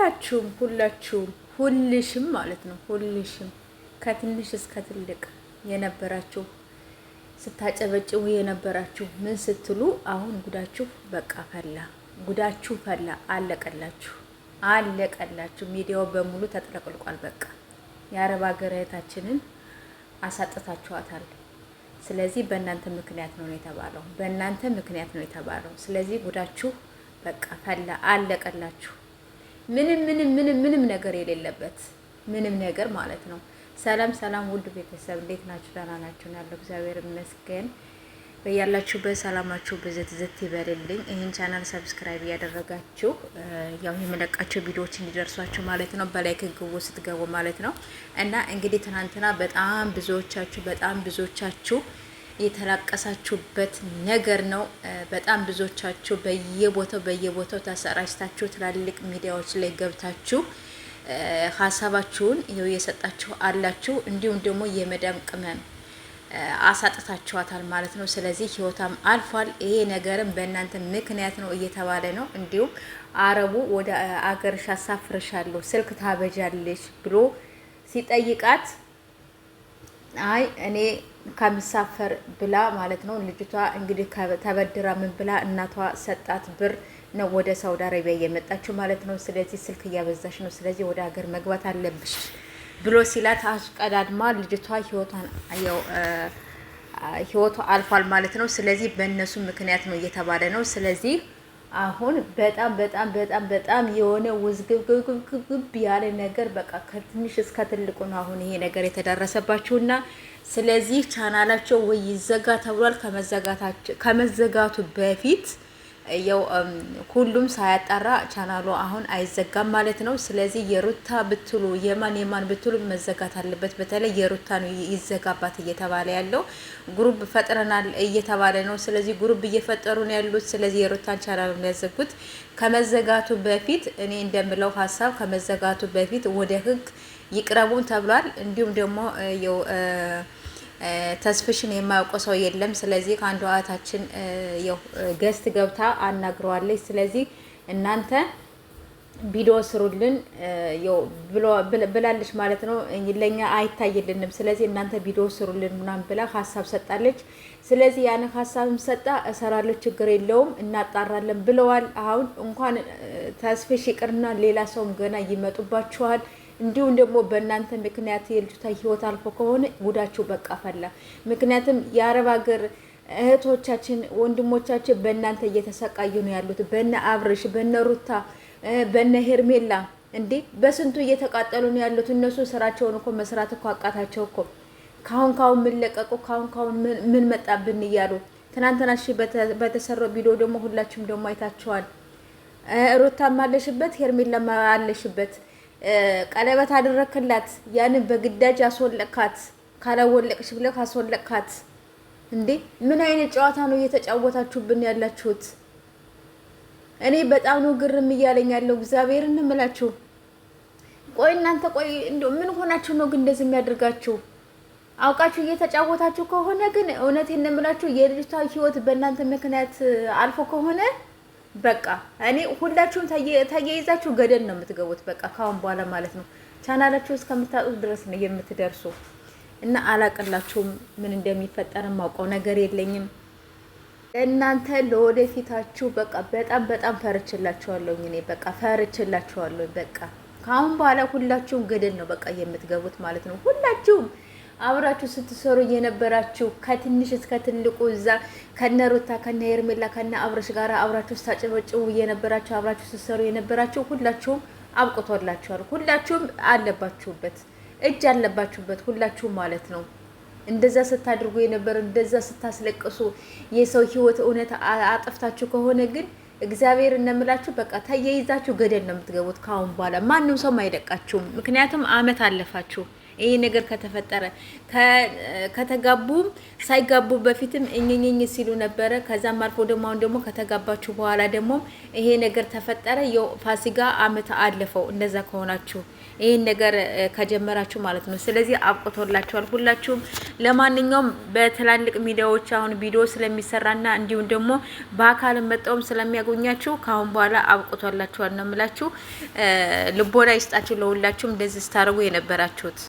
ሁላችሁም ሁልሽም ማለት ነው። ሁልሽም ከትንሽ እስከ ትልቅ የነበራችሁ ስታጨበጭቡ የነበራችሁ ምን ስትሉ አሁን ጉዳችሁ በቃ ፈላ። ጉዳችሁ ፈላ። አለቀላችሁ። ሚዲያው በሙሉ ተጥለቅልቋል። በቃ የአረብ ሀገር እህታችንን አሳጥታችኋታል። ስለዚህ በእናንተ ምክንያት ነው የተባለው። ስለዚህ ጉዳችሁ በቃ ፈላ። አለቀላችሁ። ምንም ነገር የሌለበት ምንም ነገር ማለት ነው። ሰላም ውድ ቤተሰብ እንዴት ናችሁ? ደህና ናችሁ? ያለው እግዚአብሔር ይመስገን። በያላችሁበት ሰላማችሁ ብዝት ይበልልኝ። ይህን ቻናል ሰብስክራይብ እያደረጋችሁ ያው የመለቃቸው ቪዲዮዎች እንዲደርሷችሁ ማለት ነው። በላይክ ግቡ ስትገቡ ማለት ነው። እና እንግዲህ ትናንትና በጣም ብዙዎቻችሁ የተላቀሳችሁበት ነገር ነው። በጣም ብዙዎቻችሁ በየቦታው ተሰራጭታችሁ ትላልቅ ሚዲያዎች ላይ ገብታችሁ ሀሳባችሁን ይኸው እየሰጣችሁ አላችሁ። እንዲሁም ደግሞ የመዳም ቅመም አሳጥታችኋታል ማለት ነው። ስለዚህ ህይወታም አልፏል። ይሄ ነገርም በእናንተ ምክንያት ነው እየተባለ ነው። እንዲሁም አረቡ ወደ አገርሽ አሳፍርሻለሁ ስልክ ታበጃለሽ ብሎ ሲጠይቃት አይ እኔ ከምሳፈር ብላ ማለት ነው። ልጅቷ እንግዲህ ተበድራ ምን ብላ እናቷ ሰጣት ብር ነው ወደ ሳውዲ አረቢያ እየመጣችው ማለት ነው። ስለዚህ ስልክ እያበዛሽ ነው፣ ስለዚህ ወደ ሀገር መግባት አለብሽ ብሎ ሲላት አስቀዳድማ ልጅቷ ህይወቷ አልፏል ማለት ነው። ስለዚህ በእነሱ ምክንያት ነው እየተባለ ነው። ስለዚህ አሁን በጣም የሆነ ውዝግብግብ ያለ ነገር በቃ ከትንሽ እስከ ትልቁ ነው አሁን ይሄ ነገር የተደረሰባችሁና ስለዚህ ቻናላቸው ወይ ይዘጋ ተብሏል። ከመዘጋቱ በፊት ያው ሁሉም ሳያጣራ ቻናሉ አሁን አይዘጋም ማለት ነው። ስለዚህ የሩታ ብትሉ የማን ብትሉ መዘጋት አለበት። በተለይ የሩታ ነው ይዘጋባት እየተባለ ያለው ግሩፕ ፈጥረናል እየተባለ ነው። ስለዚህ ግሩፕ እየፈጠሩ ነው ያሉት። ስለዚህ የሩታን ቻናል ነው ያዘጉት። ከመዘጋቱ በፊት እኔ እንደምለው ሀሳብ ከመዘጋቱ በፊት ወደ ህግ ይቅረቡን ተብሏል። እንዲሁም ደግሞ ያው ተስፍሽን የማያውቀው ሰው የለም። ስለዚህ ከአንዷ እህታችን ያው ገስት ገብታ አናግረዋለች። ስለዚህ እናንተ ቪዲዮ ስሩልን ያው ብላለች ማለት ነው። ለኛ አይታይልንም። ስለዚህ እናንተ ቪዲዮ ስሩልን ምናምን ብላ ሀሳብ ሰጣለች። ስለዚህ ያን ሀሳብም ሰጣ እሰራለሁ ችግር የለውም እናጣራለን ብለዋል። አሁን እንኳን ተስፍሽ ይቅርና ሌላ ሰውም ገና ይመጡባችኋል። እንዲሁም ደግሞ በእናንተ ምክንያት የልጅቷ ህይወት አልፎ ከሆነ ጉዳችሁ በቃ ፈላ። ምክንያቱም የአረብ ሀገር እህቶቻችን ወንድሞቻችን በእናንተ እየተሰቃዩ ነው ያሉት። በነ አብርሽ፣ በነ ሩታ፣ በነ ሄርሜላ እንዴ በስንቱ እየተቃጠሉ ነው ያሉት። እነሱ ስራቸውን እኮ መስራት እኮ አቃታቸው እኮ ካሁን ምን ለቀቁ፣ ካሁን ምን መጣብን እያሉ ትናንትና እሺ በተሰራው ቪዲዮ ደግሞ ሁላችሁም ደግሞ አይታችኋል። ሩታም አለሽበት፣ ሄርሜላም አለሽበት። ቀለበት አደረክላት፣ ያንን በግዳጅ አስወለቅካት። ካላወለቅሽ ብለህ አስወለቅካት። እንዴ ምን አይነት ጨዋታ ነው እየተጫወታችሁብን ያላችሁት? እኔ በጣም ነው ግርም እያለኝ ያለው እግዚአብሔርን እምላችሁ። ቆይ እናንተ እንደው ምን ሆናችሁ ነው ግን እንደዚህ የሚያደርጋችሁ? አውቃችሁ እየተጫወታችሁ ከሆነ ግን እውነቴን እምላችሁ የልጅቷ ህይወት በእናንተ ምክንያት አልፎ ከሆነ በቃ እኔ ሁላችሁም ተያይዛችሁ ገደል ነው የምትገቡት። በቃ ካሁን በኋላ ማለት ነው ቻናላችሁ እስከምታጡት ድረስ ነው የምትደርሱ። እና አላቅላችሁም ምን እንደሚፈጠር ማውቀው ነገር የለኝም። እናንተ ለወደፊታችሁ በቃ በጣም ፈርችላችኋለሁ። እኔ በቃ ፈርችላችኋለሁ። በቃ ካሁን በኋላ ሁላችሁም ገደል ነው በቃ የምትገቡት ማለት ነው። ሁላችሁም አብራችሁ ስትሰሩ የነበራችሁ ከትንሽ እስከ ትልቁ እዛ ከነሩታ ከነ ሄርሜላ ከነ አብረሽ ጋር አብራችሁ ስታጨበጭቡ የነበራችሁ አብራችሁ ስትሰሩ የነበራችሁ ሁላችሁም አብቅቶላችኋል። ሁላችሁም አለባችሁበት፣ እጅ አለባችሁበት ሁላችሁም ማለት ነው። እንደዛ ስታድርጉ የነበረ እንደዛ ስታስለቅሱ የሰው ህይወት እውነት አጥፍታችሁ ከሆነ ግን እግዚአብሔር እንደምላችሁ በቃ ተያይዛችሁ ገደል ነው የምትገቡት። ካሁን በኋላ ማንም ሰው አይለቃችሁም። ምክንያቱም አመት አለፋችሁ። ይሄ ነገር ከተፈጠረ ከተጋቡም ሳይጋቡ በፊትም እኝኝኝ ሲሉ ነበረ። ከዛም አልፎ ደግሞ አሁን ደግሞ ከተጋባችሁ በኋላ ደግሞ ይሄ ነገር ተፈጠረ። ፋሲካ አመት አለፈው። እንደዛ ከሆናችሁ ይሄን ነገር ከጀመራችሁ ማለት ነው። ስለዚህ አብቅቶላችኋል ሁላችሁም። ለማንኛውም በትላልቅ ሚዲያዎች አሁን ቪዲዮ ስለሚሰራና እንዲሁም ደግሞ በአካል መጣውም ስለሚያገኛችሁ ካሁን በኋላ አብቅቶላችኋል ነው የምላችሁ። ልቦና ይስጣችሁ ለሁላችሁም እንደዚህ ስታደርጉ የነበራችሁት።